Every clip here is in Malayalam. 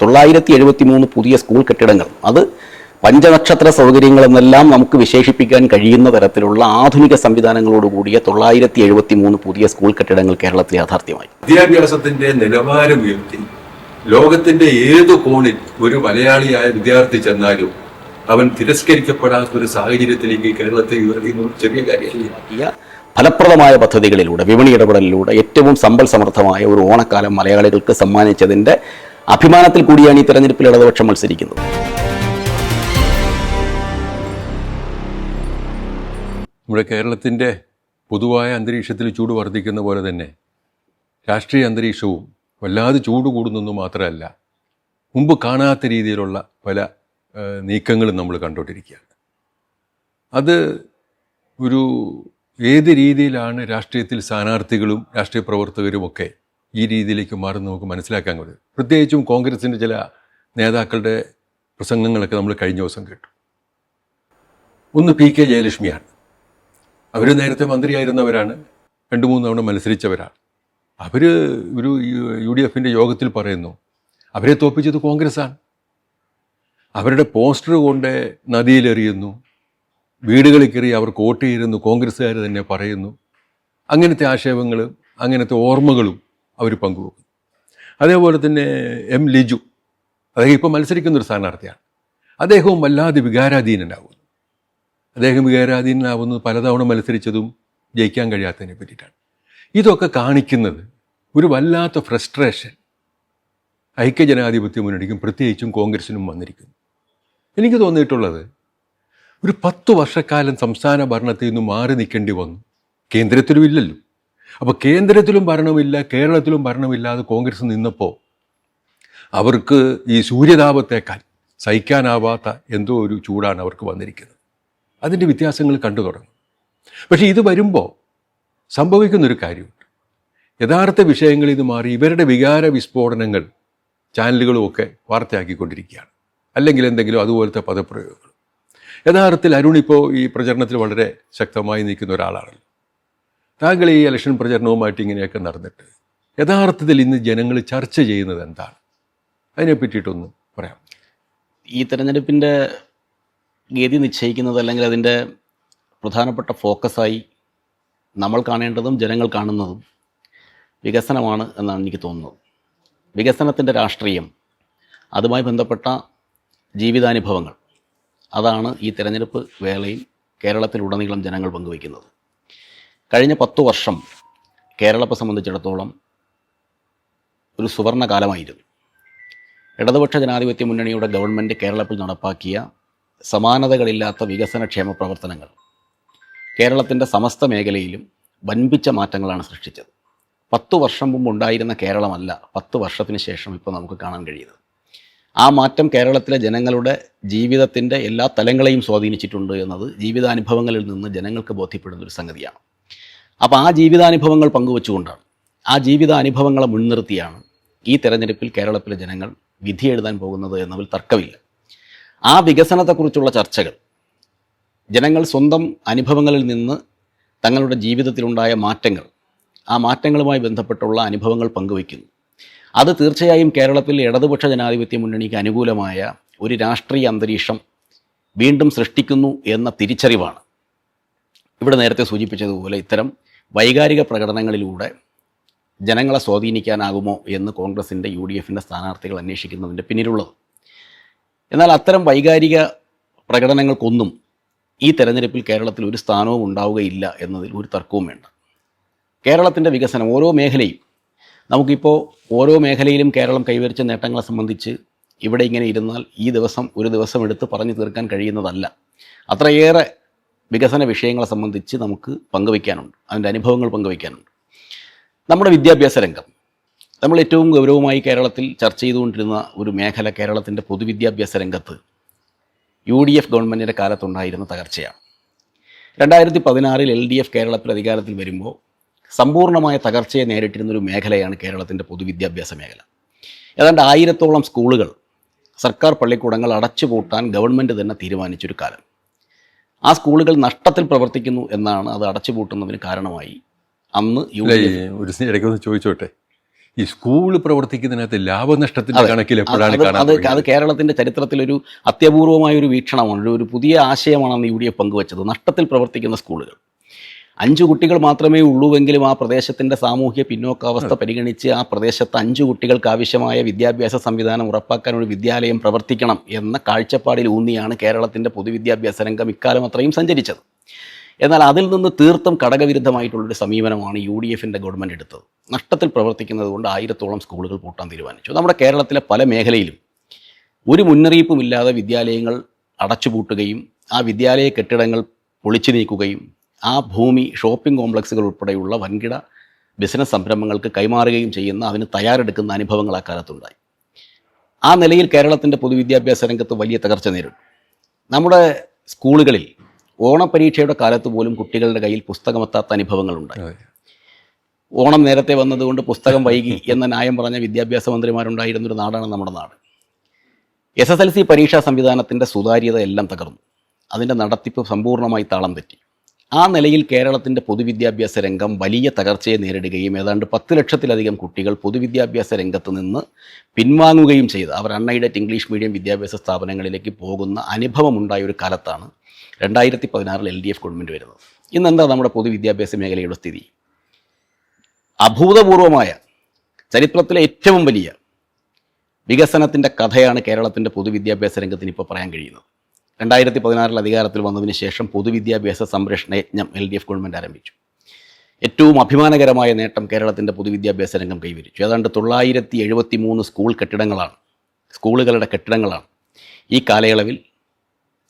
973 പുതിയ സ്കൂൾ കെട്ടിടങ്ങൾ, അത് പഞ്ചനക്ഷത്ര സൗകര്യങ്ങളെന്നെല്ലാം നമുക്ക് വിശേഷിപ്പിക്കാൻ കഴിയുന്ന തരത്തിലുള്ള ആധുനിക സംവിധാനങ്ങളോടുകൂടിയ 973 പുതിയ സ്കൂൾ കെട്ടിടങ്ങൾ കേരളത്തിൽ യാഥാർത്ഥ്യമായി. വിദ്യാഭ്യാസത്തിന്റെ നിലവാരം ഉയർത്തി ലോകത്തിന്റെ ഏതു കോണിൽ ഒരു മലയാളിയായ വിദ്യാർത്ഥി ചെന്നാലും അവൻ തിരസ്കരിക്കപ്പെടാത്ത ഒരു സാഹചര്യത്തിലേക്ക് കേരളത്തെ ഉയർത്തുന്ന ചെറിയ കാര്യമല്ല. ഫലപ്രദമായ പദ്ധതികളിലൂടെ, വിപണി ഇടപെടലിലൂടെ ഏറ്റവും സമ്പൽ സമൃദ്ധമായ ഒരു ഓണക്കാലം മലയാളികൾക്ക് സമ്മാനിച്ചതിൻ്റെ അഭിമാനത്തിൽ കൂടിയാണ് ഈ തെരഞ്ഞെടുപ്പിൽ ഇടതുപക്ഷം മത്സരിക്കുന്നത്. നമ്മുടെ കേരളത്തിൻ്റെ പൊതുവായ അന്തരീക്ഷത്തിൽ ചൂട് വർദ്ധിക്കുന്ന പോലെ തന്നെ രാഷ്ട്രീയ അന്തരീക്ഷവും വല്ലാതെ ചൂട് കൂടുന്നൊന്നും മാത്രമല്ല, മുമ്പ് കാണാത്ത രീതിയിലുള്ള പല നീക്കങ്ങളും നമ്മൾ കണ്ടുകൊണ്ടിരിക്കുകയാണ്. അത് ഒരു ഏത് രീതിയിലാണ് രാഷ്ട്രീയത്തിൽ സ്ഥാനാർത്ഥികളും രാഷ്ട്രീയ പ്രവർത്തകരുമൊക്കെ ഈ രീതിയിലേക്ക് മാറുന്ന നമുക്ക് മനസ്സിലാക്കാൻ കഴിയും. പ്രത്യേകിച്ചും കോൺഗ്രസിൻ്റെ ചില നേതാക്കളുടെ പ്രസംഗങ്ങളൊക്കെ നമ്മൾ കഴിഞ്ഞ ദിവസം കേട്ടു. ഒന്ന് PK ജയലക്ഷ്മിയാണ്. അവർ നേരത്തെ മന്ത്രിയായിരുന്നവരാണ്, 2-3 തവണ മത്സരിച്ചവരാണ്. അവർ ഒരു UDFൻ്റെ യോഗത്തിൽ പറയുന്നു അവരെ തോൽപ്പിച്ചത് കോൺഗ്രസ്സാണ്. അവരുടെ പോസ്റ്റർ കൊണ്ട് നദിയിലെറിയുന്നു, വീടുകളിൽ കയറി അവർക്ക് വോട്ട് ചെയ്യുന്നു, കോൺഗ്രസ്സുകാർ തന്നെ പറയുന്നു. അങ്ങനത്തെ ആക്ഷേപങ്ങളും അങ്ങനത്തെ ഓർമ്മകളും അവർ പങ്കുവെക്കുന്നു. അതേപോലെ തന്നെ M. ലിജു, അദ്ദേഹം ഇപ്പോൾ മത്സരിക്കുന്നൊരു സ്ഥാനാർത്ഥിയാണ്. അദ്ദേഹവും വല്ലാതെ വികാരാധീനനാകുന്നു. അദ്ദേഹം വികാരാധീനനാവുന്നത് പലതവണ മത്സരിച്ചതും ജയിക്കാൻ കഴിയാത്തതിനെ പറ്റിയിട്ടാണ്. ഇതൊക്കെ കാണിക്കുന്നത് ഒരു വല്ലാത്ത ഫ്രസ്ട്രേഷൻ ഐക്യജനാധിപത്യ മുന്നണിക്കും പ്രത്യേകിച്ചും കോൺഗ്രസിനും വന്നിരിക്കുന്നു. എനിക്ക് തോന്നിയിട്ടുള്ളത് ഒരു 10 വർഷക്കാലം സംസ്ഥാന ഭരണത്തിൽ നിന്ന് മാറി നിൽക്കേണ്ടി വന്നു. കേന്ദ്രത്തിലും ഇല്ലല്ലോ. അപ്പോൾ കേന്ദ്രത്തിലും ഭരണമില്ല, കേരളത്തിലും ഭരണമില്ലാതെ കോൺഗ്രസ് നിന്നപ്പോൾ അവർക്ക് ഈ സൂര്യതാപത്തേക്കാൾ സഹിക്കാനാവാത്ത എന്തോ ഒരു ചൂടാണ് അവർക്ക് വന്നിരിക്കുന്നത്. അതിൻ്റെ വ്യത്യാസങ്ങൾ കണ്ടു തുടങ്ങും. പക്ഷേ ഇത് വരുമ്പോൾ സംഭവിക്കുന്നൊരു കാര്യമുണ്ട്. യഥാർത്ഥ വിഷയങ്ങളിൽ നിന്ന് മാറി ഇവരുടെ വികാര വിസ്ഫോടനങ്ങൾ ചാനലുകളുമൊക്കെ വാർത്തയാക്കിക്കൊണ്ടിരിക്കുകയാണ്, അല്ലെങ്കിൽ എന്തെങ്കിലും അതുപോലത്തെ പദപ്രയോഗങ്ങൾ. യഥാർത്ഥത്തിൽ അരുൺ ഇപ്പോൾ ഈ പ്രചരണത്തിൽ വളരെ ശക്തമായി നിൽക്കുന്ന ഒരാളാണല്ലോ. താങ്കൾ ഈ ഇലക്ഷൻ പ്രചരണവുമായിട്ട് ഇങ്ങനെയൊക്കെ നടന്നിട്ട് യഥാർത്ഥത്തിൽ ഇന്ന് ജനങ്ങൾ ചർച്ച ചെയ്യുന്നത് എന്താണ്? അതിനെ പറ്റിയിട്ടൊന്ന് പറയാം. ഈ തെരഞ്ഞെടുപ്പിൻ്റെ ഗതി നിശ്ചയിക്കുന്നത്, അല്ലെങ്കിൽ അതിൻ്റെ പ്രധാനപ്പെട്ട ഫോക്കസായി നമ്മൾ കാണേണ്ടതും ജനങ്ങൾ കാണുന്നതും വികസനമാണ് എന്നാണ് എനിക്ക് തോന്നുന്നത്. വികസനത്തിൻ്റെ രാഷ്ട്രീയം, അതുമായി ബന്ധപ്പെട്ട ജീവിതാനുഭവങ്ങൾ, അതാണ് ഈ തെരഞ്ഞെടുപ്പ് വേളയിൽ കേരളത്തിലുടനീളം ജനങ്ങൾ പങ്കുവയ്ക്കുന്നത്. കഴിഞ്ഞ 10 വർഷം കേരളത്തെ സംബന്ധിച്ചിടത്തോളം ഒരു സുവർണ കാലമായിരുന്നു. ഇടതുപക്ഷ ജനാധിപത്യ മുന്നണിയുടെ ഗവൺമെൻറ് കേരളത്തിൽ നടപ്പാക്കിയ സമാനതകളില്ലാത്ത വികസനക്ഷേമ പ്രവർത്തനങ്ങൾ കേരളത്തിൻ്റെ സമസ്ത മേഖലയിലും വൻപിച്ച മാറ്റങ്ങളാണ് സൃഷ്ടിച്ചത്. 10 വർഷം മുമ്പ് ഉണ്ടായിരുന്ന കേരളമല്ല 10 വർഷത്തിന് ശേഷം ഇപ്പോൾ നമുക്ക് കാണാൻ കഴിയുന്നത്. ആ മാറ്റം കേരളത്തിലെ ജനങ്ങളുടെ ജീവിതത്തിൻ്റെ എല്ലാ തലങ്ങളെയും സ്വാധീനിച്ചിട്ടുണ്ട് എന്നത് ജീവിതാനുഭവങ്ങളിൽ നിന്ന് ജനങ്ങൾക്ക് ബോധ്യപ്പെടുന്നൊരു സംഗതിയാണ്. അപ്പോൾ ആ ജീവിതാനുഭവങ്ങൾ പങ്കുവെച്ചുകൊണ്ടാണ്, ആ ജീവിതാനുഭവങ്ങളെ മുൻനിർത്തിയാണ് ഈ തെരഞ്ഞെടുപ്പിൽ കേരളത്തിലെ ജനങ്ങൾ വിധി എഴുതാൻ പോകുന്നത് എന്നതിൽ തർക്കമില്ല. ആ വികസനത്തെക്കുറിച്ചുള്ള ചർച്ചകൾ, ജനങ്ങൾ സ്വന്തം അനുഭവങ്ങളിൽ നിന്ന് തങ്ങളുടെ ജീവിതത്തിലുണ്ടായ മാറ്റങ്ങൾ, ആ മാറ്റങ്ങളുമായി ബന്ധപ്പെട്ടുള്ള അനുഭവങ്ങൾ പങ്കുവയ്ക്കുന്നു. അത് തീർച്ചയായും കേരളത്തിൽ ഇടതുപക്ഷ ജനാധിപത്യ മുന്നണിക്ക് അനുകൂലമായ ഒരു രാഷ്ട്രീയ അന്തരീക്ഷം വീണ്ടും സൃഷ്ടിക്കുന്നു എന്ന തിരിച്ചറിവാണ്. ഇവിടെ നേരത്തെ സൂചിപ്പിച്ചതുപോലെ ഇത്തരം വൈകാരിക പ്രകടനങ്ങളിലൂടെ ജനങ്ങളെ സ്വാധീനിക്കാനാകുമോ എന്ന് കോൺഗ്രസിൻ്റെ UDFൻ്റെ സ്ഥാനാർത്ഥികൾ അന്വേഷിക്കുന്നതിൻ്റെ പിന്നിലുള്ളത്. എന്നാൽ അത്തരം വൈകാരിക പ്രകടനങ്ങൾക്കൊന്നും ഈ തെരഞ്ഞെടുപ്പിൽ കേരളത്തിൽ ഒരു സ്ഥാനവും ഉണ്ടാവുകയില്ല എന്നതിൽ ഒരു തർക്കവും വേണ്ട. കേരളത്തിൻ്റെ വികസനം ഓരോ മേഖലയും, നമുക്കിപ്പോൾ ഓരോ മേഖലയിലും കേരളം കൈവരിച്ച നേട്ടങ്ങളെ സംബന്ധിച്ച് ഇവിടെ ഇങ്ങനെ ഇരുന്നാൽ ഒരു ദിവസം എടുത്ത് പറഞ്ഞു തീർക്കാൻ കഴിയുന്നതല്ല. അത്രയേറെ വികസന വിഷയങ്ങളെ സംബന്ധിച്ച് നമുക്ക് പങ്കുവയ്ക്കാനുണ്ട്, അതിൻ്റെ അനുഭവങ്ങൾ പങ്കുവയ്ക്കാനുണ്ട്. നമ്മുടെ വിദ്യാഭ്യാസ രംഗം, നമ്മൾ ഏറ്റവും ഗൗരവമായി കേരളത്തിൽ ചർച്ച ചെയ്തുകൊണ്ടിരുന്ന ഒരു മേഖല കേരളത്തിൻ്റെ പൊതുവിദ്യാഭ്യാസ രംഗത്ത് UDF ഗവൺമെൻറ്റിൻ്റെ കാലത്തുണ്ടായിരുന്ന തകർച്ചയാണ്. 2016 LDF കേരളത്തിൽ അധികാരത്തിൽ വരുമ്പോൾ സമ്പൂർണ്ണമായ തകർച്ചയെ നേരിട്ടിരുന്നൊരു മേഖലയാണ് കേരളത്തിൻ്റെ പൊതുവിദ്യാഭ്യാസ മേഖല. ഏതാണ്ട് 1000-ഓളം സ്കൂളുകൾ, സർക്കാർ പള്ളിക്കൂടങ്ങൾ അടച്ചുപൂട്ടാൻ ഗവൺമെൻറ് തന്നെ തീരുമാനിച്ചൊരു കാലം. ആ സ്കൂളുകൾ നഷ്ടത്തിൽ പ്രവർത്തിക്കുന്നു എന്നാണ് അത് അടച്ചുപൂട്ടുന്നതിന് കാരണമായി അന്ന് ഒരു ഇടയ്ക്കൊന്ന് ചോദിച്ചോട്ടെ, ഈ സ്കൂൾ പ്രവർത്തിക്കുന്നതിനകത്ത് ലാഭനഷ്ടത്തിന്റെ കണക്കിൽ എപ്പോഴാണ് കാണാൻ അത് കേരളത്തിന്റെ ചരിത്രത്തിലൊരു അത്യപൂർവമായ ഒരു വീക്ഷണമാണ്, ഒരു പുതിയ ആശയമാണ് അന്ന് UDF പങ്കുവച്ചത്. നഷ്ടത്തിൽ പ്രവർത്തിക്കുന്ന സ്കൂളുകൾ 5 കുട്ടികൾ മാത്രമേ ഉള്ളൂവെങ്കിലും ആ പ്രദേശത്തിൻ്റെ സാമൂഹ്യ പിന്നോക്കാവസ്ഥ പരിഗണിച്ച് ആ പ്രദേശത്ത് 5 കുട്ടികൾക്ക് ആവശ്യമായ വിദ്യാഭ്യാസ സംവിധാനം ഉറപ്പാക്കാൻ ഒരു വിദ്യാലയം പ്രവർത്തിക്കണം എന്ന കാഴ്ചപ്പാടിൽ ഊന്നിയാണ് കേരളത്തിൻ്റെ പൊതുവിദ്യാഭ്യാസ രംഗം ഇക്കാലം അത്രയും സഞ്ചരിച്ചത്. എന്നാൽ അതിൽ നിന്ന് തീർത്തും ഘടകവിരുദ്ധമായിട്ടുള്ളൊരു സമീപനമാണ് UDFൻ്റെ ഗവൺമെൻറ് എടുത്തത്. നഷ്ടത്തിൽ പ്രവർത്തിക്കുന്നത് കൊണ്ട് 1000-ഓളം സ്കൂളുകൾ പൂട്ടാൻ തീരുമാനിച്ചു. നമ്മുടെ കേരളത്തിലെ പല മേഖലയിലും ഒരു മുന്നറിയിപ്പുമില്ലാതെ വിദ്യാലയങ്ങൾ അടച്ചുപൂട്ടുകയും ആ വിദ്യാലയ കെട്ടിടങ്ങൾ പൊളിച്ചു നീക്കുകയും ആ ഭൂമി ഷോപ്പിംഗ് കോംപ്ലക്സുകൾ ഉൾപ്പെടെയുള്ള വൻകിട ബിസിനസ് സംരംഭങ്ങൾക്ക് കൈമാറുകയും ചെയ്യുന്ന, അതിന് തയ്യാറെടുക്കുന്ന അനുഭവങ്ങൾ ആ കാലത്തുണ്ടായി. ആ നിലയിൽ കേരളത്തിൻ്റെ പൊതുവിദ്യാഭ്യാസ രംഗത്ത് വലിയ തകർച്ച നേരിട്ടു. നമ്മുടെ സ്കൂളുകളിൽ ഓണപരീക്ഷയുടെ കാലത്ത് പോലും കുട്ടികളുടെ കയ്യിൽ പുസ്തകമെത്താത്ത അനുഭവങ്ങളുണ്ടായി. ഓണം നേരത്തെ വന്നതുകൊണ്ട് പുസ്തകം വൈകി എന്ന ന്യായം പറഞ്ഞ വിദ്യാഭ്യാസ മന്ത്രിമാരുണ്ടായിരുന്നൊരു നാടാണ് നമ്മുടെ നാട്. SSLC പരീക്ഷാ സംവിധാനത്തിൻ്റെ സുതാര്യത എല്ലാം തകർന്നു. അതിൻ്റെ നടത്തിപ്പ് സമ്പൂർണ്ണമായി താളം തെറ്റി. ആ നിലയിൽ കേരളത്തിൻ്റെ പൊതുവിദ്യാഭ്യാസ രംഗം വലിയ തകർച്ചയെ നേരിടുകയും ഏതാണ്ട് 10 ലക്ഷത്തിലധികം കുട്ടികൾ പൊതുവിദ്യാഭ്യാസ രംഗത്ത് നിന്ന് പിൻവാങ്ങുകയും ചെയ്ത് അവർ അൺഎയ്ഡഡ് ഇംഗ്ലീഷ് മീഡിയം വിദ്യാഭ്യാസ സ്ഥാപനങ്ങളിലേക്ക് പോകുന്ന അനുഭവമുണ്ടായ ഒരു കാലത്താണ് 2016 LDF ഗവൺമെൻറ് വരുന്നത്. ഇന്നെന്താ നമ്മുടെ പൊതുവിദ്യാഭ്യാസ മേഖലയുടെ സ്ഥിതി? അഭൂതപൂർവമായ ചരിത്രത്തിലെ ഏറ്റവും വലിയ വികസനത്തിൻ്റെ കഥയാണ് കേരളത്തിൻ്റെ പൊതുവിദ്യാഭ്യാസ രംഗത്തിന് ഇപ്പോൾ പറയാൻ കഴിയുന്നത്. 2016 അധികാരത്തിൽ വന്നതിന് ശേഷം പൊതുവിദ്യാഭ്യാസ സംരക്ഷണ യജ്ഞം LDF ഗവൺമെൻറ് ആരംഭിച്ചു. ഏറ്റവും അഭിമാനകരമായ നേട്ടം കേരളത്തിൻ്റെ പൊതുവിദ്യാഭ്യാസ രംഗം കൈവരിച്ചു. ഏതാണ്ട് 973 സ്കൂളുകളുടെ കെട്ടിടങ്ങളാണ് ഈ കാലയളവിൽ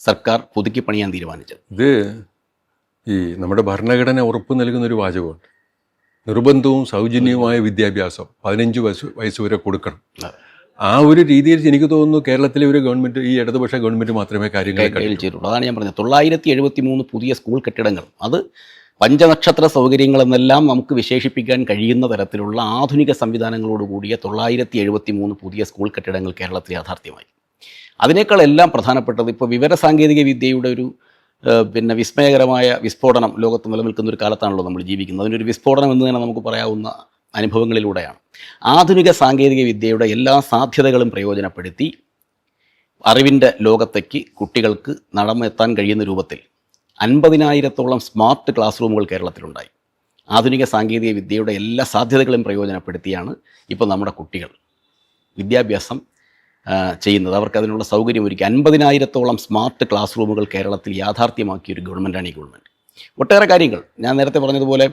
സർക്കാർ പുതുക്കി പണിയാൻ തീരുമാനിച്ചത്. ഇത് ഈ നമ്മുടെ ഭരണഘടന ഉറപ്പ് നൽകുന്നൊരു വാചകമുണ്ട്, നിർബന്ധവും സൗജന്യവുമായ വിദ്യാഭ്യാസം 15 വയസ്സ് വരെ കൊടുക്കണം. ആ ഒരു രീതിയിൽ എനിക്ക് തോന്നുന്നു കേരളത്തിലെ ഒരു ഗവൺമെൻറ്, ഈ ഇടതുപക്ഷ ഗവൺമെൻറ് മാത്രമേ കാര്യങ്ങൾ ചെയ്തിട്ടുള്ളൂ. അതാണ് ഞാൻ പറഞ്ഞത്. 973 പുതിയ സ്കൂൾ കെട്ടിടങ്ങൾ, അത് പഞ്ചനക്ഷത്ര സൗകര്യങ്ങളെന്നെല്ലാം നമുക്ക് വിശേഷിപ്പിക്കാൻ കഴിയുന്ന തരത്തിലുള്ള ആധുനിക സംവിധാനങ്ങളോടുകൂടിയ 973 പുതിയ സ്കൂൾ കെട്ടിടങ്ങൾ കേരളത്തിൽ യാഥാർത്ഥ്യമായി. അതിനേക്കാൾ എല്ലാം പ്രധാനപ്പെട്ടത് ഇപ്പോൾ വിവരസാങ്കേതിക വിദ്യയുടെ ഒരു വിസ്മയകരമായ വിസ്ഫോടനം ലോകത്ത് നിലനിൽക്കുന്ന ഒരു കാലത്താണല്ലോ നമ്മൾ ജീവിക്കുന്നത്. അതിനൊരു വിസ്ഫോടനം എന്ന് തന്നെ നമുക്ക് പറയാവുന്ന അനുഭവങ്ങളിലൂടെയാണ്. ആധുനിക സാങ്കേതിക വിദ്യയുടെ എല്ലാ സാധ്യതകളും പ്രയോജനപ്പെടുത്തി അറിവിൻ്റെ ലോകത്തേക്ക് കുട്ടികൾക്ക് നടന്നെത്താൻ കഴിയുന്ന രൂപത്തിൽ 50,000-ഓളം സ്മാർട്ട് ക്ലാസ് റൂമുകൾ കേരളത്തിലുണ്ടായി. ആധുനിക സാങ്കേതിക വിദ്യയുടെ എല്ലാ സാധ്യതകളും പ്രയോജനപ്പെടുത്തിയാണ് ഇപ്പോൾ നമ്മുടെ കുട്ടികൾ വിദ്യാഭ്യാസം ചെയ്യുന്നത്. അവർക്ക് അതിനുള്ള സൗകര്യം ഒരുക്കി 50,000-ഓളം സ്മാർട്ട് ക്ലാസ് റൂമുകൾ കേരളത്തിൽ യാഥാർത്ഥ്യമാക്കിയ ഒരു ഗവൺമെൻറ്റാണ് ഈ ഗവൺമെൻറ്. ഒട്ടേറെ കാര്യങ്ങൾ ഞാൻ നേരത്തെ പറഞ്ഞതുപോലെ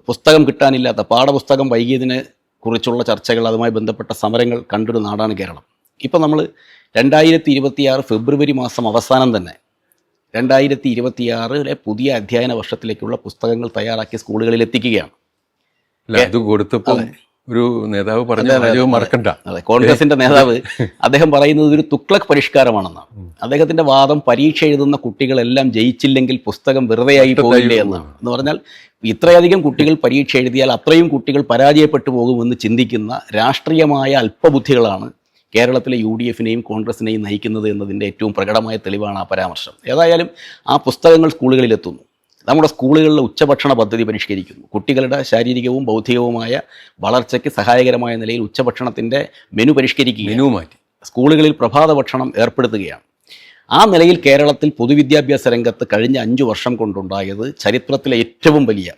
പുസ്തകം കിട്ടാനില്ലാത്ത, പാഠപുസ്തകം വൈകിയതിനെ കുറിച്ചുള്ള ചർച്ചകൾ, അതുമായി ബന്ധപ്പെട്ട സമരങ്ങൾ കണ്ടൊരു നാടാണ് കേരളം. ഇപ്പം നമ്മൾ 2026 ഫെബ്രുവരി മാസം അവസാനം തന്നെ 2026 പുതിയ അധ്യയന വർഷത്തിലേക്കുള്ള പുസ്തകങ്ങൾ തയ്യാറാക്കി സ്കൂളുകളിൽ എത്തിക്കുകയാണ്. അത് കൊടുത്തപ്പോൾ ഒരു നേതാവ് പറഞ്ഞ മറക്കണ്ട. അതെ, കോൺഗ്രസിന്റെ നേതാവ് അദ്ദേഹം പറയുന്നത് ഒരു തുക്ലക് പരിഷ്കാരമാണെന്നാണ്. അദ്ദേഹത്തിന്റെ വാദം പരീക്ഷ എഴുതുന്ന കുട്ടികളെല്ലാം ജയിച്ചില്ലെങ്കിൽ പുസ്തകം വെറുതെയായി പോകില്ലേ എന്നാണ്. എന്ന് പറഞ്ഞാൽ ഇത്രയധികം കുട്ടികൾ പരീക്ഷ എഴുതിയാൽ അത്രയും കുട്ടികൾ പരാജയപ്പെട്ടു പോകുമെന്ന് ചിന്തിക്കുന്ന രാഷ്ട്രീയമായ അല്പബുദ്ധികളാണ് കേരളത്തിലെ UDFനെയും കോൺഗ്രസിനെയും നയിക്കുന്നത് എന്നതിൻ്റെ ഏറ്റവും പ്രകടമായ തെളിവാണ് ആ പരാമർശം. ഏതായാലും ആ പുസ്തകങ്ങൾ സ്കൂളുകളിലെത്തുന്നു. നമ്മുടെ സ്കൂളുകളിലെ ഉച്ചഭക്ഷണ പദ്ധതി പരിഷ്കരിക്കുന്നു. കുട്ടികളുടെ ശാരീരികവും ബൗദ്ധികവുമായ വളർച്ചയ്ക്ക് സഹായകരമായ നിലയിൽ ഉച്ചഭക്ഷണത്തിൻ്റെ മെനു പരിഷ്കരിക്കുകയും മെനു മാറ്റി സ്കൂളുകളിൽ പ്രഭാത ഭക്ഷണം ഏർപ്പെടുത്തുകയാണ്. ആ നിലയിൽ കേരളത്തിൽ പൊതുവിദ്യാഭ്യാസ രംഗത്ത് കഴിഞ്ഞ 5 വർഷം കൊണ്ടുണ്ടായത് ചരിത്രത്തിലെ ഏറ്റവും വലിയ,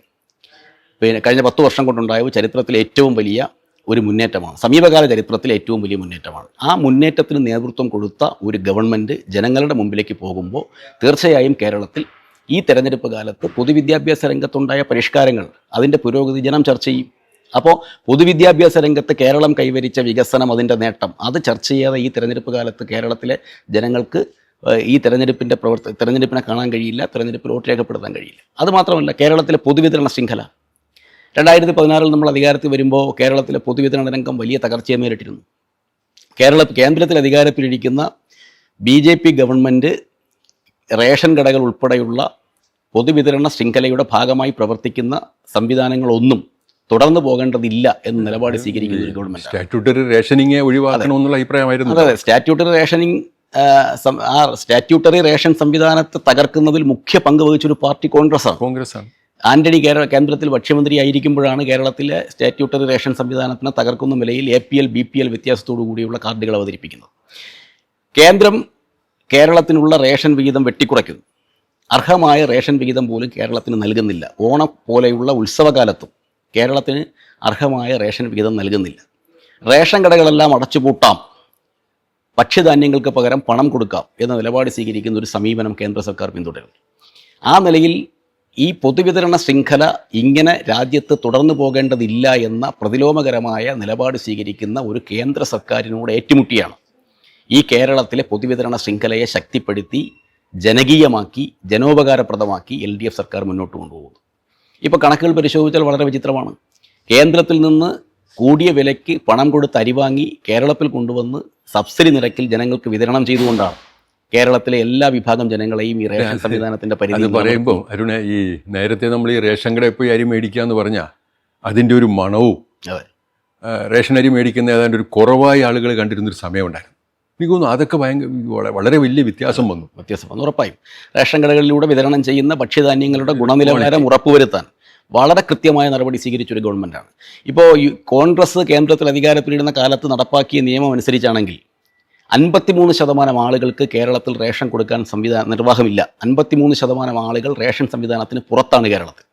കഴിഞ്ഞ 10 വർഷം കൊണ്ടുണ്ടായത് ചരിത്രത്തിലെ ഏറ്റവും വലിയ ഒരു മുന്നേറ്റമാണ്. സമീപകാല ചരിത്രത്തിലെ ഏറ്റവും വലിയ മുന്നേറ്റമാണ്. ആ മുന്നേറ്റത്തിന് നേതൃത്വം കൊടുത്ത ഒരു ഗവൺമെൻറ് ജനങ്ങളുടെ മുമ്പിലേക്ക് പോകുമ്പോൾ തീർച്ചയായും കേരളത്തിൽ ഈ തെരഞ്ഞെടുപ്പ് കാലത്ത് പൊതുവിദ്യാഭ്യാസ രംഗത്തുണ്ടായ പരിഷ്കാരങ്ങൾ, അതിൻ്റെ പുരോഗതി ജനം ചർച്ച ചെയ്യും. അപ്പോൾ പൊതുവിദ്യാഭ്യാസ രംഗത്ത് കേരളം കൈവരിച്ച വികസനം, അതിൻ്റെ നേട്ടം, അത് ചർച്ച ചെയ്യാതെ ഈ തെരഞ്ഞെടുപ്പ് കാലത്ത് കേരളത്തിലെ ജനങ്ങൾക്ക് ഈ തെരഞ്ഞെടുപ്പിനെ കാണാൻ കഴിയില്ല, തെരഞ്ഞെടുപ്പിൽ വോട്ട് രേഖപ്പെടുത്താൻ കഴിയില്ല. അതുമാത്രമല്ല, കേരളത്തിലെ പൊതുവിതരണ ശൃംഖല 2016 നമ്മൾ അധികാരത്തിൽ വരുമ്പോൾ കേരളത്തിലെ പൊതുവിതരണ രംഗം വലിയ തകർച്ചയെ നേരിട്ടിരുന്നു. കേന്ദ്രത്തിൽ അധികാരത്തിലിരിക്കുന്ന BJP ഗവൺമെൻറ് റേഷൻ കടകൾ ഉൾപ്പെടെയുള്ള പൊതുവിതരണ ശൃംഖലയുടെ ഭാഗമായി പ്രവർത്തിക്കുന്ന സംവിധാനങ്ങളൊന്നും തുടർന്നു പോകേണ്ടതില്ല എന്ന നിലപാട് സ്വീകരിക്കുന്ന ഒരു ഗവൺമെൻറ്. സ്റ്റാറ്റ്യൂട്ടറി റേഷനിങ് ഒഴിവാക്കണമെന്നുള്ള അഭിപ്രായമായിരുന്നു. അതെ, സ്റ്റാറ്റ്യൂട്ടറി റേഷൻ സംവിധാനത്തെ തകർക്കുന്നതിൽ മുഖ്യ പങ്ക് വഹിച്ചൊരു പാർട്ടി കോൺഗ്രസ്സാണ്. ആന്റണി കേന്ദ്രത്തിൽ ഭക്ഷ്യമന്ത്രി ആയിരിക്കുമ്പോഴാണ് കേരളത്തിലെ സ്റ്റാറ്റ്യൂട്ടറി റേഷൻ സംവിധാനത്തിനെ തകർക്കുന്ന നിലയിൽ APL BPL വ്യത്യാസത്തോടു കൂടിയുള്ള കാർഡുകൾ അവതരിപ്പിക്കുന്നത്. കേന്ദ്രം കേരളത്തിനുള്ള റേഷൻ വിഹിതം വെട്ടിക്കുറയ്ക്കുന്നു. അർഹമായ റേഷൻ വിഹിതം പോലും കേരളത്തിന് നൽകുന്നില്ല. ഓണം പോലെയുള്ള ഉത്സവകാലത്തും കേരളത്തിന് അർഹമായ റേഷൻ വിഹിതം നൽകുന്നില്ല. റേഷൻ കടകളെല്ലാം അടച്ചുപൂട്ടാം, ഭക്ഷ്യധാന്യങ്ങൾക്ക് പകരം പണം കൊടുക്കാം എന്ന നിലപാട് സ്വീകരിക്കുന്ന ഒരു സമീപനം കേന്ദ്ര സർക്കാർ പിന്തുടരുന്നു. ആ നിലയിൽ ഈ പൊതുവിതരണ ശൃംഖല ഇങ്ങനെ രാജ്യത്ത് തുടർന്നു പോകേണ്ടതില്ല എന്ന പ്രതിലോമകരമായ നിലപാട് സ്വീകരിക്കുന്ന ഒരു കേന്ദ്ര സർക്കാരിനോട് ഏറ്റുമുട്ടിയാണ് ഈ കേരളത്തിലെ പൊതുവിതരണ ശൃംഖലയെ ശക്തിപ്പെടുത്തി ജനകീയമാക്കി ജനോപകാരപ്രദമാക്കി LDF സർക്കാർ മുന്നോട്ട് കൊണ്ടുപോകുന്നു. ഇപ്പോൾ കണക്കുകൾ പരിശോധിച്ചാൽ വളരെ വിചിത്രമാണ്. കേന്ദ്രത്തിൽ നിന്ന് കൂടിയ വിലയ്ക്ക് പണം കൊടുത്ത് അരി വാങ്ങി കേരളത്തിൽ കൊണ്ടുവന്ന് സബ്സിഡി നിരക്കിൽ ജനങ്ങൾക്ക് വിതരണം ചെയ്തുകൊണ്ടാണ് കേരളത്തിലെ എല്ലാ വിഭാഗം ജനങ്ങളെയും ഈ റേഷൻ സംവിധാനത്തിന്റെ പരിധി പറയുമ്പോൾ അരുണ, ഈ നേരത്തെ നമ്മൾ ഈ റേഷൻ കടയിൽ പോയി അരി മേടിക്കുക എന്ന് പറഞ്ഞാൽ അതിൻ്റെ ഒരു മണവും റേഷൻ അരി മേടിക്കുന്ന ഏതാണ്ട് ഒരു കുറവായി ആളുകൾ കണ്ടിരുന്നൊരു സമയമുണ്ടായിരുന്നു. എനിക്ക് തോന്നുന്നു അതൊക്കെ വളരെ വലിയ വ്യത്യാസം വന്നു. ഉറപ്പായും റേഷൻ കടകളിലൂടെ വിതരണം ചെയ്യുന്ന ഭക്ഷ്യധാന്യങ്ങളുടെ ഗുണനിലവാരം ഉറപ്പുവരുത്താൻ വളരെ കൃത്യമായ നടപടി സ്വീകരിച്ചൊരു ഗവൺമെൻറ്റാണ്. ഇപ്പോൾ കോൺഗ്രസ് കേന്ദ്രത്തിൽ അധികാരത്തിലിരുന്ന കാലത്ത് നടപ്പാക്കിയ നിയമം അനുസരിച്ചാണെങ്കിൽ 53% ആളുകൾക്ക് കേരളത്തിൽ റേഷൻ കൊടുക്കാൻ നിർവാഹമില്ല. 53% ആളുകൾ റേഷൻ സംവിധാനത്തിന് പുറത്താണ് കേരളത്തിൽ.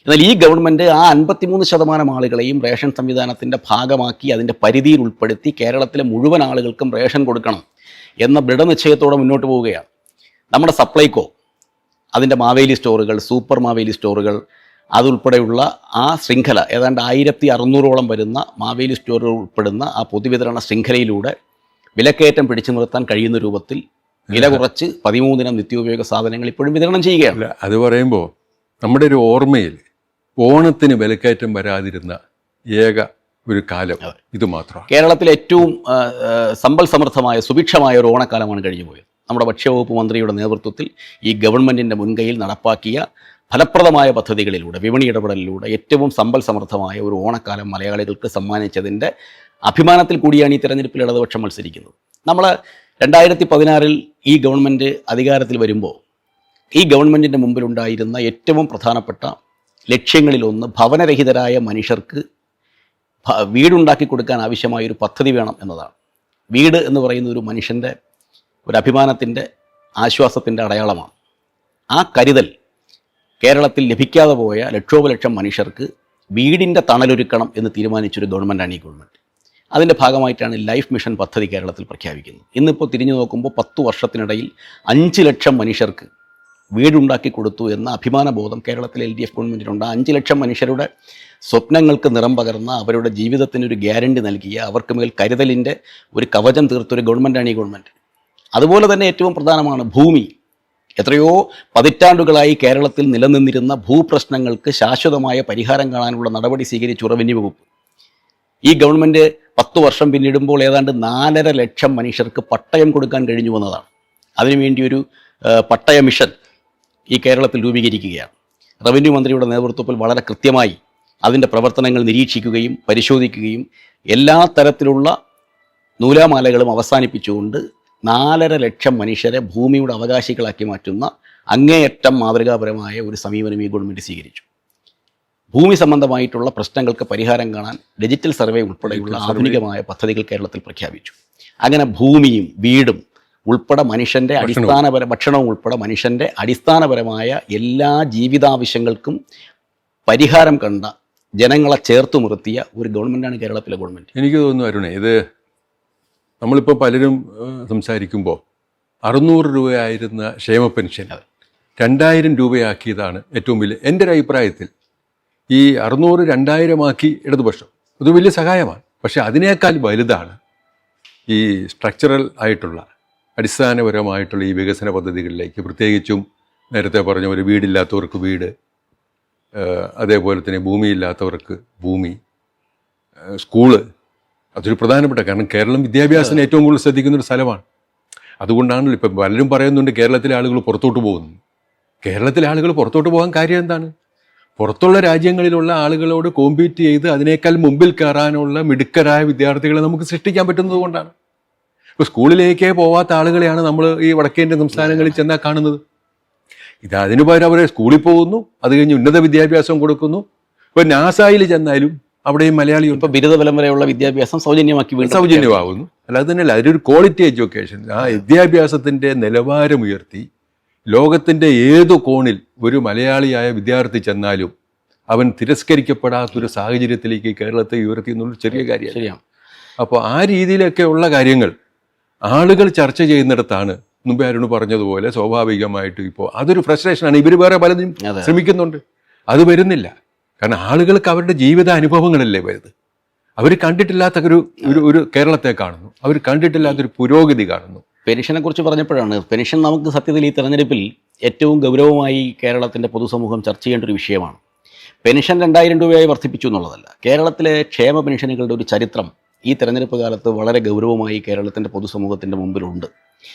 എന്നാൽ ഈ ഗവൺമെൻറ് ആ 53% ആളുകളെയും റേഷൻ സംവിധാനത്തിൻ്റെ ഭാഗമാക്കി അതിൻ്റെ പരിധിയിൽ ഉൾപ്പെടുത്തി കേരളത്തിലെ മുഴുവൻ ആളുകൾക്കും റേഷൻ കൊടുക്കണം എന്ന ദൃഢനിശ്ചയത്തോടെ മുന്നോട്ട് പോവുകയാണ്. നമ്മുടെ സപ്ലൈകോ, അതിൻ്റെ മാവേലി സ്റ്റോറുകൾ, സൂപ്പർ മാവേലി സ്റ്റോറുകൾ, അതുൾപ്പെടെയുള്ള ആ ശൃംഖല ഏതാണ്ട് 1600ഓളം വരുന്ന മാവേലി സ്റ്റോറുകൾ ഉൾപ്പെടുന്ന ആ പൊതുവിതരണ ശൃംഖലയിലൂടെ വിലക്കയറ്റം പിടിച്ചു നിർത്താൻ കഴിയുന്ന രൂപത്തിൽ വില കുറച്ച് 13 ഇനം നിത്യോപയോഗ സാധനങ്ങൾ ഇപ്പോഴും വിതരണം ചെയ്യുകയാണ്. അത് പറയുമ്പോൾ നമ്മുടെ ഒരു ഓർമ്മയിൽ ഓണത്തിന് വിലക്കയറ്റം വരാതിരുന്ന ഏക ഒരു കാലം ഇത് മാത്രമാണ്. കേരളത്തിലെ ഏറ്റവും സമ്പൽ സമൃദ്ധമായ സുഭിക്ഷമായ ഒരു ഓണക്കാലമാണ് കഴിഞ്ഞു പോയത്. നമ്മുടെ ഭക്ഷ്യവകുപ്പ് മന്ത്രിയുടെ നേതൃത്വത്തിൽ ഈ ഗവൺമെൻറ്റിൻ്റെ മുൻകൈയിൽ നടപ്പാക്കിയ ഫലപ്രദമായ പദ്ധതികളിലൂടെ വിപണി ഇടപെടലിലൂടെ ഏറ്റവും സമ്പൽ സമൃദ്ധമായ ഒരു ഓണക്കാലം മലയാളികൾക്ക് സമ്മാനിച്ചതിൻ്റെ അഭിമാനത്തിൽ കൂടിയാണ് ഈ തെരഞ്ഞെടുപ്പിൽ ഇടതുപക്ഷം മത്സരിക്കുന്നത്. നമ്മൾ 2016 ഈ ഗവൺമെൻറ് അധികാരത്തിൽ വരുമ്പോൾ ഈ ഗവൺമെൻറ്റിൻ്റെ മുമ്പിലുണ്ടായിരുന്ന ഏറ്റവും പ്രധാനപ്പെട്ട ലക്ഷ്യങ്ങളിലൊന്ന് ഭവനരഹിതരായ മനുഷ്യർക്ക് വീടുണ്ടാക്കി കൊടുക്കാൻ ആവശ്യമായൊരു പദ്ധതി വേണം എന്നതാണ്. വീട് എന്ന് പറയുന്ന ഒരു മനുഷ്യൻ്റെ ഒരു അഭിമാനത്തിൻ്റെ ആശ്വാസത്തിൻ്റെ അടയാളമാണ്. ആ കരുതൽ കേരളത്തിൽ ലഭിക്കാതെ പോയ ലക്ഷോപലക്ഷം മനുഷ്യർക്ക് വീടിൻ്റെ തണലൊരുക്കണം എന്ന് തീരുമാനിച്ചൊരു ഗവൺമെൻറ്റാണ് ഈ ഗവൺമെൻറ്. അതിൻ്റെ ഭാഗമായിട്ടാണ് ലൈഫ് മിഷൻ പദ്ധതി കേരളത്തിൽ പ്രഖ്യാപിക്കുന്നത്. ഇന്നിപ്പോൾ തിരിഞ്ഞു നോക്കുമ്പോൾ 10 വർഷത്തിനിടയിൽ 5 ലക്ഷം മനുഷ്യർക്ക് വീടുണ്ടാക്കി കൊടുത്തു എന്ന അഭിമാനബോധം കേരളത്തിലെ LDF ഗവൺമെൻറ്റിനുണ്ട്. 5 ലക്ഷം മനുഷ്യരുടെ സ്വപ്നങ്ങൾക്ക് നിറം പകർന്ന, അവരുടെ ജീവിതത്തിനൊരു ഗ്യാരണ്ടി നൽകിയ, അവർക്ക് മേൽ കരുതലിൻ്റെ ഒരു കവചം തീർത്തൊരു ഗവൺമെൻറ്റാണ് ഈ ഗവൺമെൻറ്. അതുപോലെ തന്നെ ഏറ്റവും പ്രധാനമാണ് ഭൂമി. എത്രയോ പതിറ്റാണ്ടുകളായി കേരളത്തിൽ നിലനിന്നിരുന്ന ഭൂപ്രശ്നങ്ങൾക്ക് ശാശ്വതമായ പരിഹാരം കാണാനുള്ള നടപടി സ്വീകരിച്ചു റവന്യൂ വകുപ്പ്. ഈ ഗവൺമെൻറ് 10 വർഷം പിന്നിടുമ്പോൾ ഏതാണ്ട് 4.5 ലക്ഷം മനുഷ്യർക്ക് പട്ടയം കൊടുക്കാൻ കഴിഞ്ഞു വന്നതാണ്. അതിനുവേണ്ടിയൊരു പട്ടയ മിഷൻ ഈ കേരളത്തിൽ രൂപീകരിക്കുകയാണ്. റവന്യൂ മന്ത്രിയുടെ നേതൃത്വത്തിൽ വളരെ കൃത്യമായി അതിൻ്റെ പ്രവർത്തനങ്ങൾ നിരീക്ഷിക്കുകയും പരിശോധിക്കുകയും എല്ലാ തരത്തിലുള്ള നൂലാമാലകളും അവസാനിപ്പിച്ചുകൊണ്ട് 4.5 ലക്ഷം മനുഷ്യരെ ഭൂമിയുടെ അവകാശികളാക്കി മാറ്റുന്ന അങ്ങേയറ്റം മാതൃകാപരമായ ഒരു സമീപനം ഈ ഗവൺമെൻറ് സ്വീകരിച്ചു. ഭൂമി സംബന്ധമായിട്ടുള്ള പ്രശ്നങ്ങൾക്ക് പരിഹാരം കാണാൻ ഡിജിറ്റൽ സർവേ ഉൾപ്പെടെയുള്ള ആധുനികമായ പദ്ധതികൾ കേരളത്തിൽ പ്രഖ്യാപിച്ചു. അങ്ങനെ ഭൂമിയും വീടും ഉൾപ്പെടെ മനുഷ്യൻ്റെ ഭക്ഷണവും ഉൾപ്പെടെ മനുഷ്യൻ്റെ അടിസ്ഥാനപരമായ എല്ലാ ജീവിതാവശ്യങ്ങൾക്കും പരിഹാരം കണ്ട, ജനങ്ങളെ ചേർത്ത് നിർത്തിയ ഒരു ഗവൺമെൻറ്റാണ് കേരളത്തിലെ ഗവൺമെൻറ്. എനിക്ക് തോന്നുന്നു അരുണേ, ഇത് നമ്മളിപ്പോൾ പലരും സംസാരിക്കുമ്പോൾ 600 രൂപയായിരുന്ന ക്ഷേമ പെൻഷൻ 2000 രൂപയാക്കിയതാണ് ഏറ്റവും വലിയ. എൻ്റെ ഒരു അഭിപ്രായത്തിൽ ഈ 600 2000 ആക്കി ഇടതുപക്ഷം, അത് വലിയ സഹായമാണ്. പക്ഷെ അതിനേക്കാൾ വലുതാണ് ഈ സ്ട്രക്ചറൽ ആയിട്ടുള്ള അടിസ്ഥാനപരമായിട്ടുള്ള ഈ വികസന പദ്ധതികളിലേക്ക്, പ്രത്യേകിച്ചും നേരത്തെ പറഞ്ഞ ഒരു വീടില്ലാത്തവർക്ക് വീട്, അതേപോലെ തന്നെ ഭൂമിയില്ലാത്തവർക്ക് ഭൂമി, സ്കൂള്. അതൊരു പ്രധാനപ്പെട്ട, കാരണം കേരളം വിദ്യാഭ്യാസത്തിന് ഏറ്റവും കൂടുതൽ ശ്രദ്ധിക്കുന്നൊരു സ്ഥലമാണ്. അതുകൊണ്ടാണല്ലോ ഇപ്പം പലരും പറയുന്നുണ്ട് കേരളത്തിലെ ആളുകൾ പുറത്തോട്ട് പോകുന്നു. കേരളത്തിലെ ആളുകൾ പുറത്തോട്ട് പോകാൻ കാര്യം എന്താണ്? പുറത്തുള്ള രാജ്യങ്ങളിലുള്ള ആളുകളോട് കോമ്പീറ്റ് ചെയ്ത് അതിനേക്കാൾ മുമ്പിൽ കയറാനുള്ള മിടുക്കരായ വിദ്യാർത്ഥികളെ നമുക്ക് സൃഷ്ടിക്കാൻ പറ്റുന്നത് കൊണ്ടാണ്. ഇപ്പോൾ സ്കൂളിലേക്കേ പോവാത്ത ആളുകളെയാണ് നമ്മൾ ഈ വടക്കേന്ത്യൻ സംസ്ഥാനങ്ങളിൽ ചെന്നാൽ കാണുന്നത്. ഇത് അതിന് പകരം അവരെ സ്കൂളിൽ പോകുന്നു, അത് കഴിഞ്ഞ് ഉന്നത വിദ്യാഭ്യാസം കൊടുക്കുന്നു. ഇപ്പോൾ നാസായിൽ ചെന്നാലും അവിടെയും മലയാളിയുണ്ട്. ഇപ്പോൾ ബിരുദതലം വരെയുള്ള വിദ്യാഭ്യാസം സൗജന്യമാകുന്നു. അല്ലാതെ തന്നെയല്ല, അതിലൊരു ക്വാളിറ്റി എഡ്യൂക്കേഷൻ. ആ വിദ്യാഭ്യാസത്തിൻ്റെ നിലവാരം ഉയർത്തി ലോകത്തിൻ്റെ ഏതു കോണിൽ ഒരു മലയാളിയായ വിദ്യാർത്ഥി ചെന്നാലും അവൻ തിരസ്കരിക്കപ്പെടാത്തൊരു സാഹചര്യത്തിലേക്ക് കേരളത്തെ ഉയർത്തി എന്നുള്ളൊരു ചെറിയ കാര്യമാണ്. ശരിയാണ്. അപ്പോൾ ആ രീതിയിലൊക്കെ ഉള്ള കാര്യങ്ങൾ ആളുകൾ ചർച്ച ചെയ്യുന്നിടത്താണ് മുമ്പേ അരുണ് പറഞ്ഞതുപോലെ സ്വാഭാവികമായിട്ടും ഇപ്പോൾ അതൊരു ഫ്രസ്ട്രേഷനാണ്. ഇവർ വേറെ പലതും ശ്രമിക്കുന്നുണ്ട്, അത് വരുന്നില്ല. കാരണം ആളുകൾക്ക് അവരുടെ ജീവിത അനുഭവങ്ങളല്ലേ വരുന്നത്. അവർ കണ്ടിട്ടില്ലാത്ത ഒരു കേരളത്തെ കാണുന്നു, അവർ കണ്ടിട്ടില്ലാത്തൊരു പുരോഗതി കാണുന്നു. പെൻഷനെ കുറിച്ച് പറഞ്ഞപ്പോഴാണ്, പെൻഷൻ നമുക്ക് സത്യത്തിൽ ഈ തെരഞ്ഞെടുപ്പിൽ ഏറ്റവും ഗൗരവമായി കേരളത്തിൻ്റെ പൊതുസമൂഹം ചർച്ച ചെയ്യേണ്ട ഒരു വിഷയമാണ്. പെൻഷൻ 2000 രൂപയായി വർദ്ധിപ്പിച്ചു എന്നുള്ളതല്ല, കേരളത്തിലെ ക്ഷേമ പെൻഷനുകളുടെ ഒരു ചരിത്രം ഈ തെരഞ്ഞെടുപ്പ് കാലത്ത് വളരെ ഗൗരവമായി കേരളത്തിൻ്റെ പൊതുസമൂഹത്തിൻ്റെ മുമ്പിലുണ്ട്.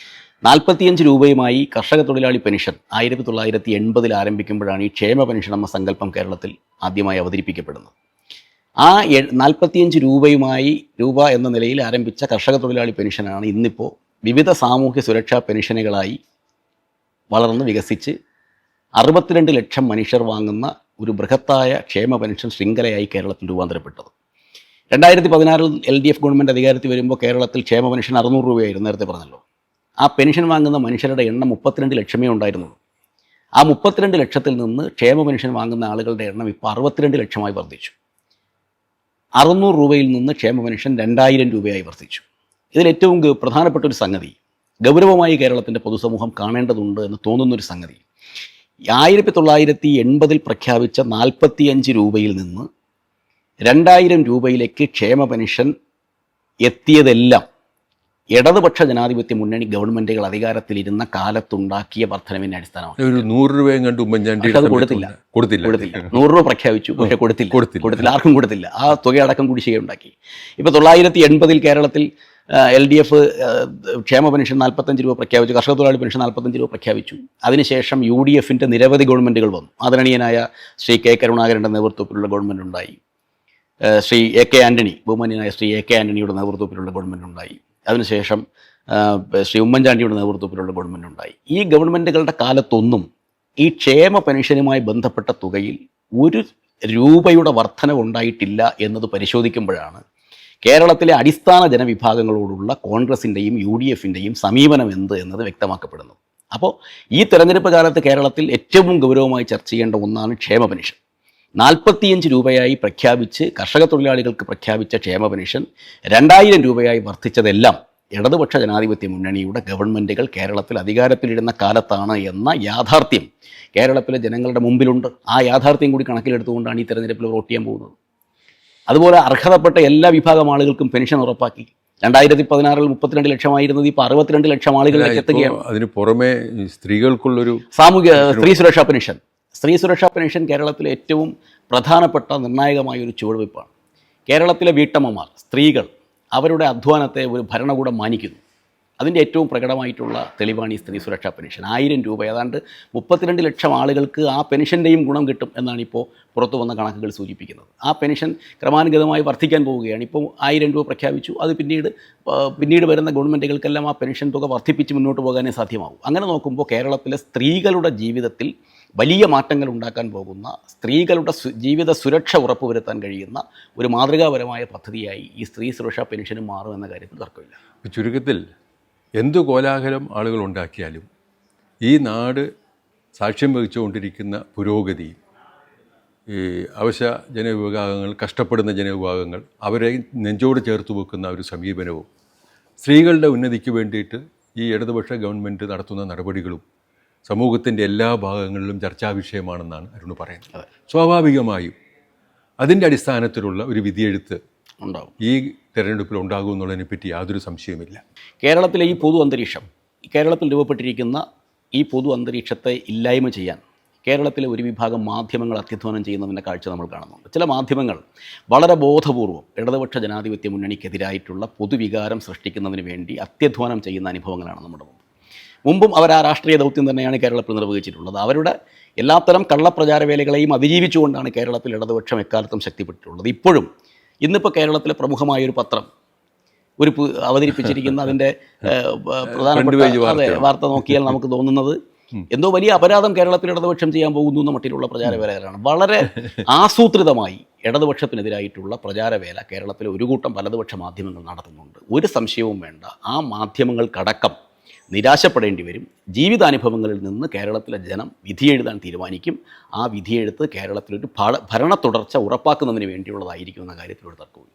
45 രൂപയുമായി കർഷക തൊഴിലാളി പെൻഷൻ 1980 ആരംഭിക്കുമ്പോഴാണ് ഈ ക്ഷേമ പെൻഷൻ എന്ന സങ്കല്പം കേരളത്തിൽ ആദ്യമായി അവതരിപ്പിക്കപ്പെടുന്നത്. ആ 45 രൂപ എന്ന നിലയിൽ ആരംഭിച്ച കർഷക തൊഴിലാളി പെൻഷനാണ് ഇന്നിപ്പോൾ വിവിധ സാമൂഹ്യ സുരക്ഷാ പെൻഷനുകളായി വളർന്ന് വികസിച്ച് 62 ലക്ഷം മനുഷ്യർ വാങ്ങുന്ന ഒരു ബൃഹത്തായ ക്ഷേമ പെൻഷൻ ശൃംഖലയായി കേരളത്തിൽ രൂപാന്തരപ്പെട്ടത്. 2016 LDF ഗവൺമെൻറ് അധികാരത്തിൽ വരുമ്പോൾ കേരളത്തിൽ ക്ഷേമ പെൻഷൻ 600 രൂപയായിരുന്നു, നേരത്തെ പറഞ്ഞല്ലോ. ആ പെൻഷൻ വാങ്ങുന്ന മനുഷ്യരുടെ എണ്ണം 32 ലക്ഷമേ ഉണ്ടായിരുന്നുള്ളൂ. ആ 32 ലക്ഷത്തിൽ നിന്ന് ക്ഷേമ പെൻഷൻ വാങ്ങുന്ന ആളുകളുടെ എണ്ണം ഇപ്പോൾ 62 ലക്ഷമായി വർദ്ധിച്ചു. 600 രൂപയിൽ നിന്ന് ക്ഷേമ പെൻഷൻ 2000 രൂപയായി വർദ്ധിച്ചു. ഇതിൽ ഏറ്റവും പ്രധാനപ്പെട്ട ഒരു സംഗതി, ഗൗരവമായി കേരളത്തിൻ്റെ പൊതുസമൂഹം കാണേണ്ടതുണ്ട് എന്ന് തോന്നുന്നൊരു സംഗതി, 1980 പ്രഖ്യാപിച്ച 45 രൂപയിൽ നിന്ന് 2000 രൂപയിലേക്ക് ക്ഷേമ പെൻഷൻ എത്തിയതെല്ലാം ഇടതുപക്ഷ ജനാധിപത്യ മുന്നണി ഗവൺമെൻറ്റുകൾ അധികാരത്തിലിരുന്ന കാലത്തുണ്ടാക്കിയ വർധനവിൻ്റെ അടിസ്ഥാനമാണ്. ഒരു 100 രൂപയും കണ്ട് ഉമ്മൻചാണ്ടി അത് കൊടുത്തില്ല. 100 രൂപ പ്രഖ്യാപിച്ചു, പക്ഷേ കൊടുത്തില്ല, ആർക്കും കൊടുത്തില്ല. ആ തുകയടക്കം കുടിശ്ശിക ഉണ്ടാക്കി. ഇപ്പോൾ 980 കേരളത്തിൽ LDF ക്ഷേമ പെൻഷൻ 45 രൂപ പ്രഖ്യാപിച്ചു, കർഷക തൊഴിലാളി പെൻഷൻ 45 രൂപ പ്രഖ്യാപിച്ചു. അതിനുശേഷം UDFൻ്റെ നിരവധി ഗവൺമെൻറ്റുകൾ വന്നു. ആദരണീയനായ ശ്രീ K. കരുണാകരൻ്റെ നേതൃത്വത്തിലുള്ള ഗവൺമെൻറ് ഉണ്ടായി. ശ്രീ AK ആൻ്റണി, ബഹുമാന്യനായ ശ്രീ AK ആൻ്റണിയുടെ നേതൃത്വത്തിലുള്ള ഗവൺമെൻറ് ഉണ്ടായി. അതിനുശേഷം ശ്രീ ഉമ്മൻചാണ്ടിയുടെ നേതൃത്വത്തിലുള്ള ഗവൺമെൻറ് ഉണ്ടായി. ഈ ഗവൺമെൻറ്റുകളുടെ കാലത്തൊന്നും ഈ ക്ഷേമ പെൻഷനുമായി ബന്ധപ്പെട്ട തുകയിൽ 1 രൂപയുടെ വർധനവ് ഉണ്ടായിട്ടില്ല എന്നത് പരിശോധിക്കുമ്പോഴാണ് കേരളത്തിലെ അടിസ്ഥാന ജനവിഭാഗങ്ങളോടുള്ള കോൺഗ്രസിൻ്റെയും UDFൻ്റെയും സമീപനം എന്ത് എന്നത് വ്യക്തമാക്കപ്പെടുന്നു. അപ്പോൾ ഈ തെരഞ്ഞെടുപ്പ് കാലത്ത് കേരളത്തിൽ ഏറ്റവും ഗൗരവമായി ചർച്ച ചെയ്യേണ്ട ഒന്നാണ് ക്ഷേമ പെൻഷൻ. 45 രൂപയായി പ്രഖ്യാപിച്ച് കർഷക തൊഴിലാളികൾക്ക് പ്രഖ്യാപിച്ച ക്ഷേമ പെൻഷൻ 2000 രൂപയായി വർദ്ധിച്ചതെല്ലാം ഇടതുപക്ഷ ജനാധിപത്യ മുന്നണിയുടെ ഗവൺമെൻറ്റുകൾ കേരളത്തിൽ അധികാരത്തിലിരുന്ന കാലത്താണ് എന്ന യാഥാർത്ഥ്യം കേരളത്തിലെ ജനങ്ങളുടെ മുമ്പിലുണ്ട്. ആ യാഥാർത്ഥ്യം കൂടി കണക്കിലെടുത്തുകൊണ്ടാണ് ഈ തെരഞ്ഞെടുപ്പിൽ വോട്ട് ചെയ്യാൻ പോകുന്നത്. അതുപോലെ അർഹതപ്പെട്ട എല്ലാ വിഭാഗം ആളുകൾക്കും പെൻഷൻ ഉറപ്പാക്കി. 2016 32 ലക്ഷമായിരുന്നത് ഇപ്പോൾ 62 ലക്ഷം ആളുകളിലേക്ക് എത്തുകയാണ്. അതിന് പുറമെ സ്ത്രീകൾക്കുള്ളൊരു സ്ത്രീ സുരക്ഷാ പെൻഷൻ. സ്ത്രീ സുരക്ഷാ പെൻഷൻ കേരളത്തിലെ ഏറ്റവും പ്രധാനപ്പെട്ട നിർണായകമായൊരു ചുവടുവയ്പ്പാണ്. കേരളത്തിലെ വീട്ടമ്മമാർ, സ്ത്രീകൾ അവരുടെ അധ്വാനത്തെ ഒരു ഭരണകൂടം മാനിക്കുന്നു. അതിൻ്റെ ഏറ്റവും പ്രകടമായിട്ടുള്ള തെളിവാണ് ഈ സ്ത്രീ സുരക്ഷാ പെൻഷൻ. 1000 രൂപ, ഏതാണ്ട് 32 ലക്ഷം ആളുകൾക്ക് ആ പെൻഷൻ്റെയും ഗുണം കിട്ടും എന്നാണ് ഇപ്പോൾ പുറത്തു വന്ന കണക്കുകൾ സൂചിപ്പിക്കുന്നത്. ആ പെൻഷൻ ക്രമാനുഗതമായി വർദ്ധിക്കാൻ പോവുകയാണ്. ഇപ്പോൾ 1000 രൂപ പ്രഖ്യാപിച്ചു, അത് പിന്നീട് വരുന്ന ഗവൺമെൻറ്റുകൾക്കെല്ലാം ആ പെൻഷൻ തുക വർദ്ധിപ്പിച്ച് മുന്നോട്ട് പോകാനേ സാധ്യമാകും. അങ്ങനെ നോക്കുമ്പോൾ കേരളത്തിലെ സ്ത്രീകളുടെ ജീവിതത്തിൽ വലിയ മാറ്റങ്ങൾ ഉണ്ടാക്കാൻ പോകുന്ന, സ്ത്രീകളുടെ ജീവിത സുരക്ഷ ഉറപ്പുവരുത്താൻ കഴിയുന്ന ഒരു മാതൃകാപരമായ പദ്ധതിയായി ഈ സ്ത്രീ സുരക്ഷാ പെൻഷനും മാറും എന്ന കാര്യത്തിൽ തർക്കമില്ല. ചുരുക്കത്തിൽ എന്തു കോലാഹലം ആളുകൾ ഉണ്ടാക്കിയാലും ഈ നാട് സാക്ഷ്യം വഹിച്ചുകൊണ്ടിരിക്കുന്ന പുരോഗതി, ഈ അവശ്യ ജനവിഭാഗങ്ങൾ, കഷ്ടപ്പെടുന്ന ജനവിഭാഗങ്ങൾ, അവരെ നെഞ്ചോട് ചേർത്ത് വെക്കുന്ന ഒരു സമീപനവും, സ്ത്രീകളുടെ ഉന്നതിക്ക് വേണ്ടിയിട്ട് ഈ ഇടതുപക്ഷ ഗവൺമെൻറ് നടത്തുന്ന നടപടികളും സമൂഹത്തിൻ്റെ എല്ലാ ഭാഗങ്ങളിലും ചർച്ചാ വിഷയമാണെന്നാണ് അരുണ് പറയുന്നത്. സ്വാഭാവികമായും അതിൻ്റെ അടിസ്ഥാനത്തിലുള്ള ഒരു വിധിയെഴുത്ത് ഉണ്ടാകും, ഈ തെരഞ്ഞെടുപ്പിൽ ഉണ്ടാകും എന്നുള്ളതിനെപ്പറ്റി യാതൊരു സംശയവുമില്ല. കേരളത്തിലെ ഈ പൊതു അന്തരീക്ഷം, കേരളത്തിൽ രൂപപ്പെട്ടിരിക്കുന്ന ഈ പൊതു അന്തരീക്ഷത്തെ ഇല്ലായ്മ ചെയ്യാൻ കേരളത്തിലെ ഒരു വിഭാഗം മാധ്യമങ്ങൾ അത്യധ്വാനം ചെയ്യുന്നതിൻ്റെ കാഴ്ച നമ്മൾ കാണുന്നുണ്ട്. ചില മാധ്യമങ്ങൾ വളരെ ബോധപൂർവം ഇടതുപക്ഷ ജനാധിപത്യ മുന്നണിക്കെതിരായിട്ടുള്ള പൊതുവികാരം സൃഷ്ടിക്കുന്നതിന് വേണ്ടി അത്യധ്വാനം ചെയ്യുന്ന അനുഭവങ്ങളാണ് നമ്മുടെ മുമ്പും അവർ ആ രാഷ്ട്രീയ ദൗത്യം തന്നെയാണ് കേരളത്തിൽ നിർവഹിച്ചിട്ടുള്ളത്. അവരുടെ എല്ലാത്തരം കള്ളപ്രചാര വേലകളെയും അതിജീവിച്ചുകൊണ്ടാണ് കേരളത്തിൽ ഇടതുപക്ഷം എക്കാലത്തും ശക്തിപ്പെട്ടിട്ടുള്ളത്. ഇപ്പോഴും ഇന്നിപ്പോൾ കേരളത്തിലെ പ്രമുഖമായൊരു പത്രം അവതരിപ്പിച്ചിരിക്കുന്ന അതിൻ്റെ പ്രധാനപ്പെട്ട വാർത്ത നോക്കിയാൽ നമുക്ക് തോന്നുന്നത് എന്തോ വലിയ അപരാധം കേരളത്തിൽ ഇടതുപക്ഷം ചെയ്യാൻ പോകുന്നു എന്ന മട്ടിലുള്ള പ്രചാരവേലകളാണ്. വളരെ ആസൂത്രിതമായി ഇടതുപക്ഷത്തിനെതിരായിട്ടുള്ള പ്രചാരവേല കേരളത്തിലെ ഒരു കൂട്ടം വലതുപക്ഷ മാധ്യമങ്ങൾ നടത്തുന്നുണ്ട്. ഒരു സംശയവും വേണ്ട, ആ മാധ്യമങ്ങൾക്കടക്കം നിരാശപ്പെടേണ്ടി വരും. ജീവിതാനുഭവങ്ങളിൽ നിന്ന് കേരളത്തിലെ ജനം വിധിയെഴുതാൻ തീരുമാനിക്കും. ആ വിധിയെഴുത്ത് കേരളത്തിലൊരു ഭരണ തുടർച്ച ഉറപ്പാക്കുന്നതിന് വേണ്ടിയുള്ളതായിരിക്കും എന്ന കാര്യത്തിലൊരു തർക്കവും.